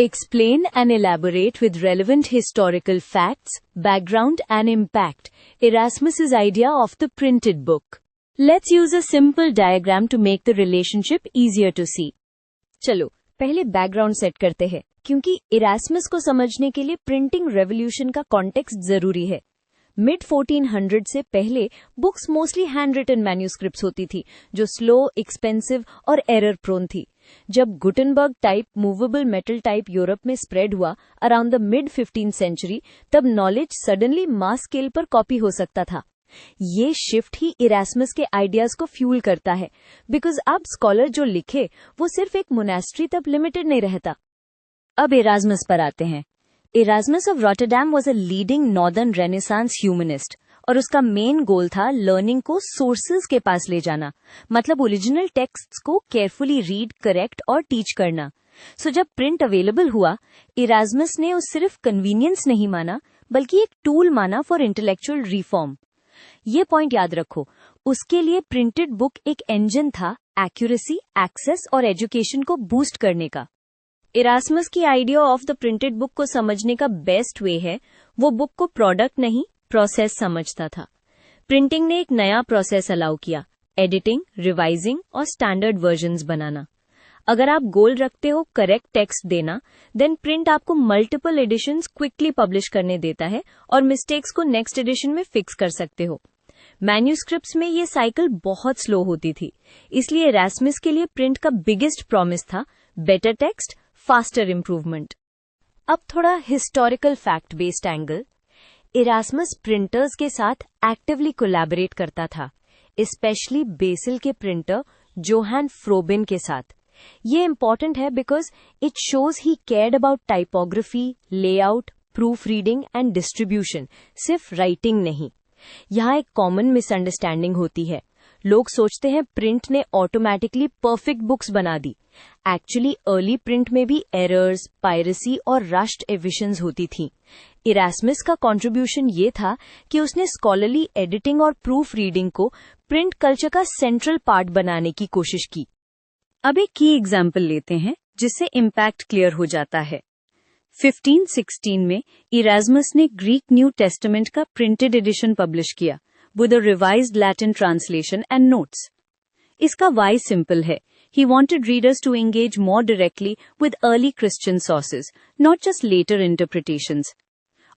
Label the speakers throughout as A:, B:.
A: Explain and elaborate with relevant historical facts, background and impact. Erasmus's idea of the printed book. Let's use a simple diagram to make the relationship easier to see.
B: चलो पहले background set करते हैं, क्योंकि Erasmus को समझने के लिए printing revolution का कॉन्टेक्स्ट जरूरी है। मिड 1400 से पहले books mostly hand written manuscripts होती थी, जो स्लो, एक्सपेंसिव और एरर प्रोन थी। जब Gutenberg type movable metal type Europe में स्प्रेड हुआ around the mid 15th century, तब नॉलेज सडनली मास स्केल पर कॉपी हो सकता था। ये शिफ्ट ही इरास्मस के आइडियाज को फ्यूल करता है, बिकॉज अब स्कॉलर जो लिखे वो सिर्फ एक मोनेस्ट्री तक लिमिटेड नहीं रहता।
A: अब इरास्मस पर आते हैं। Erasmus of Rotterdam was a leading northern renaissance humanist, और उसका मेन गोल था लर्निंग को सोर्सेज के पास ले जाना, मतलब ओरिजिनल टेक्स्ट्स को केयरफुली रीड, करेक्ट और टीच करना। सो जब प्रिंट अवेलेबल हुआ, इरास्मस ने उस सिर्फ कन्वीनियंस नहीं माना, बल्कि एक टूल माना फॉर इंटेलेक्चुअल रिफॉर्म। ये पॉइंट याद रखो, उसके लिए प्रिंटेड बुक एक इंजन था एक्यूरेसी, एक्सेस और एजुकेशन को बूस्ट करने का। इरास्मस की idea of the printed book को समझने का बेस्ट वे है, वो बुक को प्रोडक्ट नहीं प्रोसेस समझता था। प्रिंटिंग ने एक नया प्रोसेस अलाउ किया, एडिटिंग, रिवाइजिंग और स्टैंडर्ड वर्जन्स बनाना। अगर आप गोल रखते हो करेक्ट टेक्स्ट देना, देन प्रिंट आपको मल्टीपल एडिशंस क्विकली पब्लिश करने देता है और मिस्टेक्स को नेक्स्ट एडिशन में फिक्स कर सकते हो। मैन्यूस्क्रिप्ट्स में ये साइकिल बहुत स्लो होती थी, इसलिए इरास्मस के लिए प्रिंट का बिगेस्ट प्रॉमिस था बेटर टेक्स्ट, फास्टर इम्प्रूवमेंट। अब थोड़ा historical fact based angle. Erasmus printers के साथ एक्टिवली कोलैबोरेट करता था, स्पेशली बेसिल के प्रिंटर जोहान फ्रोबिन के साथ। ये इंपॉर्टेंट है because it shows he cared about typography, layout, proof reading and distribution, सिर्फ राइटिंग नहीं। यहाँ एक कॉमन मिसअंडरस्टैंडिंग होती है, लोग सोचते हैं प्रिंट ने ऑटोमेटिकली परफेक्ट बुक्स बना दी। एक्चुअली अर्ली प्रिंट में भी एरर्स, पायरेसी और रश्ड एडिशंस होती थीं। इरास्मस का कंट्रीब्यूशन ये था कि उसने स्कॉलरली एडिटिंग और प्रूफ रीडिंग को प्रिंट कल्चर का सेंट्रल पार्ट बनाने की कोशिश की। अब एक की एग्जाम्पल लेते हैं जिससे इम्पैक्ट क्लियर हो जाता है। 1516 में इरास्मस ने ग्रीक न्यू टेस्टामेंट का प्रिंटेड एडिशन पब्लिश किया with a revised Latin translation and notes. इसका वाई सिंपल है, he wanted readers to engage more directly with early Christian sources, not just later interpretations.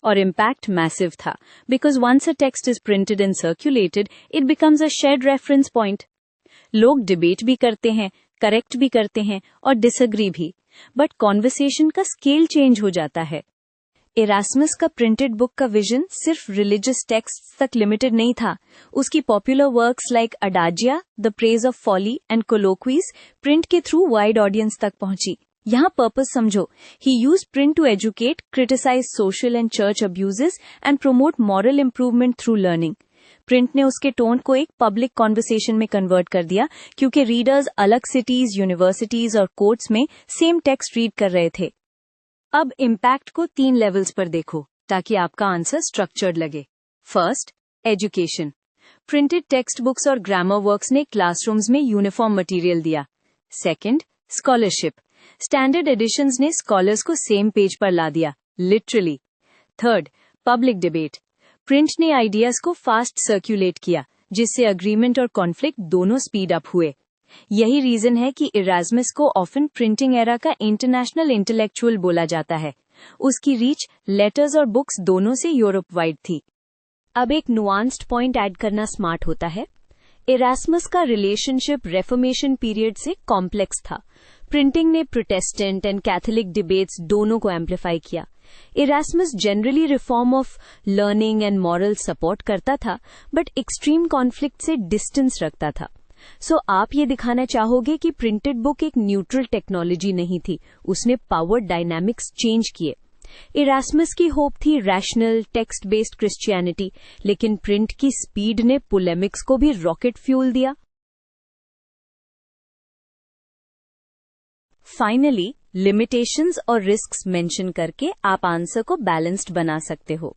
A: और impact massive था, because once a text is printed and circulated, it becomes a shared reference point. लोग debate भी करते हैं, correct भी करते हैं और डिसएग्री भी, बट कॉन्वर्सेशन का स्केल चेंज हो जाता है। इरास्मस का प्रिंटेड बुक का विजन सिर्फ रिलीजियस टेक्स्ट तक लिमिटेड नहीं था। उसकी popular works like Adagia, the Praise of Folly and Colloquies print के थ्रू वाइड ऑडियंस तक पहुंची। यहाँ पर्पस समझो, he use print to educate, criticise social and church abuses and promote moral improvement through learning. Print ने उसके tone को एक public conversation में कन्वर्ट कर दिया, क्योंकि रीडर्स अलग सिटीज, यूनिवर्सिटीज और कोर्ट्स में सेम टेक्स्ट रीड कर रहे थे। अब इम्पैक्ट को 3 लेवल्स पर देखो ताकि आपका आंसर स्ट्रक्चर्ड लगे। First, education. Printed text books और ग्रामर वर्क्स ने क्लासरूम्स में यूनिफॉर्म मटेरियल दिया। Second, scholarship. स्टैंडर्ड एडिशंस ने स्कॉलर्स को सेम पेज पर ला दिया, literally. Third, public debate. Print ने आइडियाज को फास्ट सर्कुलेट किया, जिससे अग्रीमेंट और कॉन्फ्लिक्ट दोनों स्पीड अप हुए। यही रीजन है कि इरास्मस को ऑफन प्रिंटिंग एरा का इंटरनेशनल इंटेलेक्चुअल बोला जाता है। उसकी रीच लेटर्स और बुक्स दोनों से यूरोप वाइड थी। अब एक नुआंस्ड पॉइंट ऐड करना स्मार्ट होता है। इरास्मस का रिलेशनशिप रेफॉर्मेशन पीरियड से कॉम्प्लेक्स था। प्रिंटिंग ने प्रोटेस्टेंट एंड कैथोलिक डिबेट्स दोनों को एम्पलीफाई किया। Erasmus generally reform of learning and moral support करता था, बट एक्सट्रीम कॉन्फ्लिक्ट से डिस्टेंस रखता था। सो आप ये दिखाना चाहोगे कि प्रिंटेड बुक एक न्यूट्रल टेक्नोलॉजी नहीं थी, उसने पावर डायनामिक्स चेंज किए। इरास्मस की होप थी रैशनल, टेक्स्ट बेस्ड क्रिश्चियनिटी, लेकिन प्रिंट की स्पीड ने पोलेमिक्स को भी रॉकेट फ्यूल दिया। फाइनली, लिमिटेशंस और रिस्क्स मेंशन करके आप आंसर को बैलेंस्ड बना सकते हो।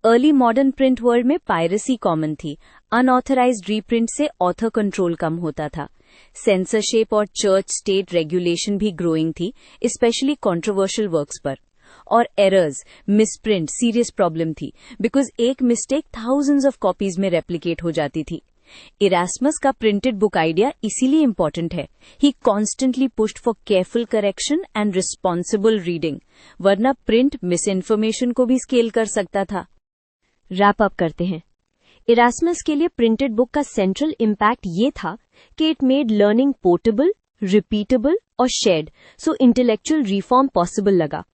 A: अर्ली मॉडर्न प्रिंट वर्ल्ड में पायरेसी कॉमन थी। अनऑथराइज्ड रीप्रिंट से ऑथर कंट्रोल कम होता था।
B: सेंसरशिप और चर्च स्टेट रेगुलेशन भी ग्रोइंग थी, स्पेशली कंट्रोवर्शियल वर्क्स पर। और एरर्स, मिसप्रिंट सीरियस प्रॉब्लम थी, बिकॉज एक मिस्टेक थाउजेंड्स ऑफ कॉपीज में रेप्लिकेट हो जाती थी। इरास्मस का प्रिंटेड बुक आइडिया इसीलिए इंपॉर्टेंट है। He constantly pushed for careful correction and responsible reading, वरना प्रिंट मिस इन्फॉर्मेशन को भी स्केल कर सकता था।
A: रैप अप करते हैं। इरास्मस के लिए प्रिंटेड बुक का सेंट्रल इम्पैक्ट ये था कि it made learning portable, repeatable और shared, so intellectual reform possible लगा।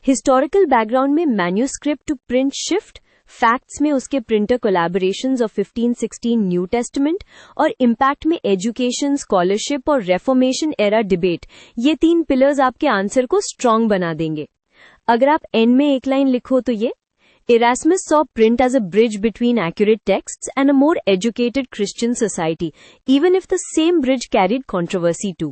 A: हिस्टोरिकल बैकग्राउंड में manuscript to print shift, facts में उसके printer collaborations of 1516 New Testament, और इम्पैक्ट में एजुकेशन, स्कॉलरशिप और रेफॉर्मेशन एरा डिबेट, ये 3 पिलर्स आपके आंसर को स्ट्रांग बना देंगे। अगर आप एंड में एक लाइन लिखो तो ये: Erasmus saw print as a bridge between accurate texts and a more educated Christian society, even if the same bridge carried controversy too.